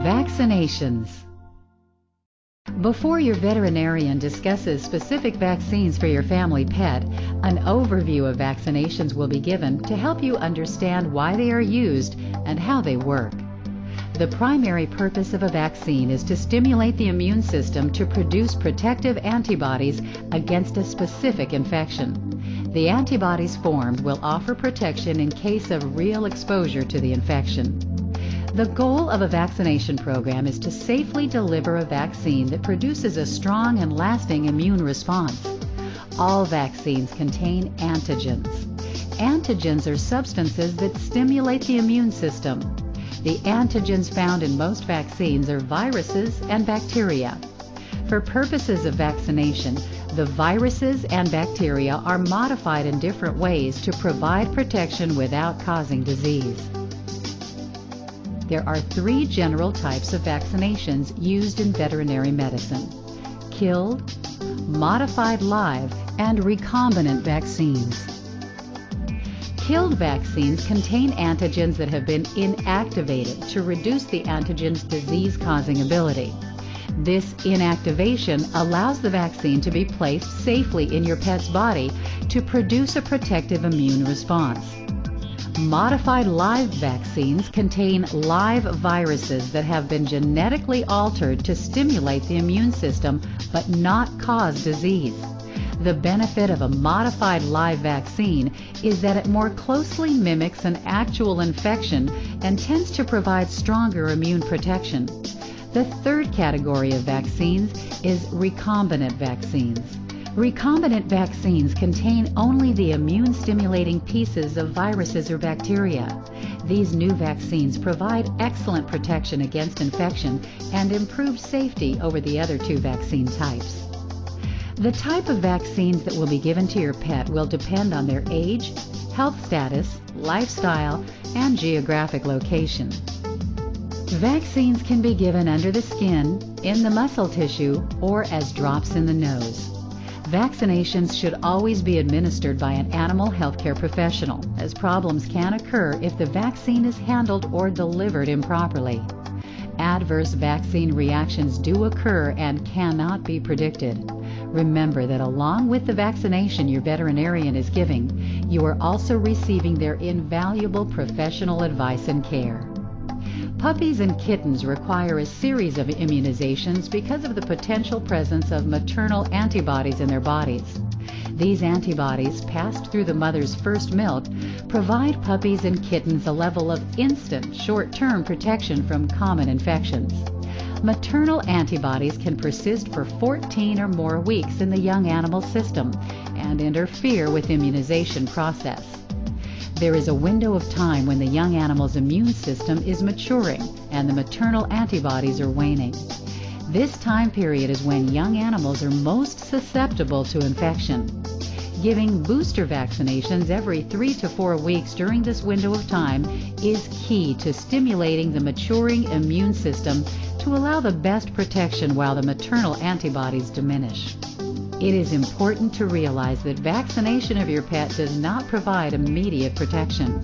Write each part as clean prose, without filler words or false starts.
Vaccinations. Before your veterinarian discusses specific vaccines for your family pet, an overview of vaccinations will be given to help you understand why they are used and how they work. The primary purpose of a vaccine is to stimulate the immune system to produce protective antibodies against a specific infection. The antibodies formed will offer protection in case of real exposure to the infection. The goal of a vaccination program is to safely deliver a vaccine that produces a strong and lasting immune response. All vaccines contain antigens. Antigens are substances that stimulate the immune system. The antigens found in most vaccines are viruses and bacteria. For purposes of vaccination, the viruses and bacteria are modified in different ways to provide protection without causing disease. There are three general types of vaccinations used in veterinary medicine: killed, modified live, and recombinant vaccines. Killed vaccines contain antigens that have been inactivated to reduce the antigen's disease-causing ability. This inactivation allows the vaccine to be placed safely in your pet's body to produce a protective immune response. Modified live vaccines contain live viruses that have been genetically altered to stimulate the immune system but not cause disease. The benefit of a modified live vaccine is that it more closely mimics an actual infection and tends to provide stronger immune protection. The third category of vaccines is recombinant vaccines. Recombinant vaccines contain only the immune-stimulating pieces of viruses or bacteria. These new vaccines provide excellent protection against infection and improved safety over the other two vaccine types. The type of vaccines that will be given to your pet will depend on their age, health status, lifestyle, and geographic location. Vaccines can be given under the skin, in the muscle tissue, or as drops in the nose. Vaccinations should always be administered by an animal healthcare professional, as problems can occur if the vaccine is handled or delivered improperly. Adverse vaccine reactions do occur and cannot be predicted. Remember that along with the vaccination your veterinarian is giving, you are also receiving their invaluable professional advice and care. Puppies and kittens require a series of immunizations because of the potential presence of maternal antibodies in their bodies. These antibodies, passed through the mother's first milk, provide puppies and kittens a level of instant, short-term protection from common infections. Maternal antibodies can persist for 14 or more weeks in the young animal system and interfere with the immunization process. There is a window of time when the young animal's immune system is maturing and the maternal antibodies are waning. This time period is when young animals are most susceptible to infection. Giving booster vaccinations every 3 to 4 weeks during this window of time is key to stimulating the maturing immune system to allow the best protection while the maternal antibodies diminish. It is important to realize that vaccination of your pet does not provide immediate protection.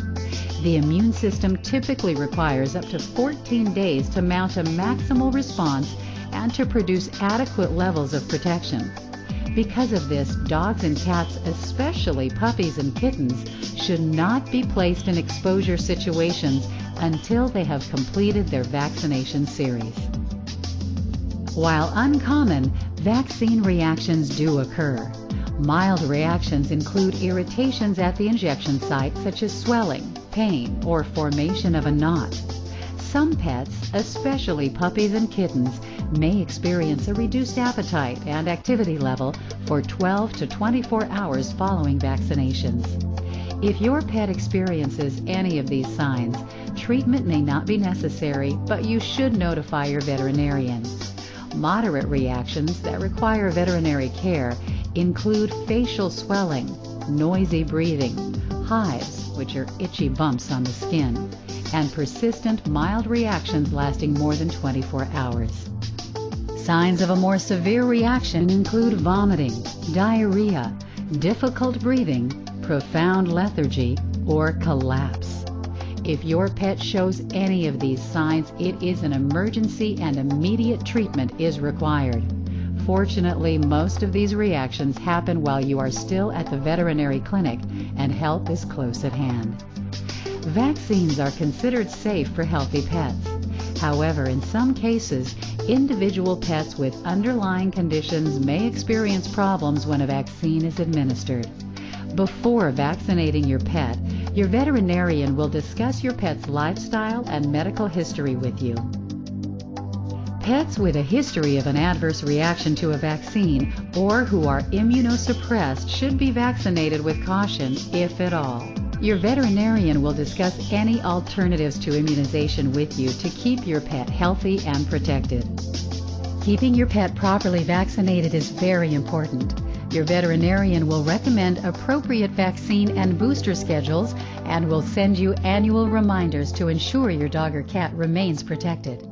The immune system typically requires up to 14 days to mount a maximal response and to produce adequate levels of protection. Because of this, dogs and cats, especially puppies and kittens, should not be placed in exposure situations until they have completed their vaccination series. While uncommon, vaccine reactions do occur. Mild reactions include irritations at the injection site, such as swelling, pain, or formation of a knot. Some pets, especially puppies and kittens, may experience a reduced appetite and activity level for 12 to 24 hours following vaccinations. If your pet experiences any of these signs, treatment may not be necessary, but you should notify your veterinarian. Moderate reactions that require veterinary care include facial swelling, noisy breathing, hives, which are itchy bumps on the skin, and persistent mild reactions lasting more than 24 hours. Signs of a more severe reaction include vomiting, diarrhea, difficult breathing, profound lethargy, or collapse. If your pet shows any of these signs, it is an emergency and immediate treatment is required. Fortunately, most of these reactions happen while you are still at the veterinary clinic and help is close at hand. Vaccines are considered safe for healthy pets. However, in some cases, individual pets with underlying conditions may experience problems when a vaccine is administered. Before vaccinating your pet, your veterinarian will discuss your pet's lifestyle and medical history with you. Pets with a history of an adverse reaction to a vaccine or who are immunosuppressed should be vaccinated with caution, if at all. Your veterinarian will discuss any alternatives to immunization with you to keep your pet healthy and protected. Keeping your pet properly vaccinated is very important. Your veterinarian will recommend appropriate vaccine and booster schedules and will send you annual reminders to ensure your dog or cat remains protected.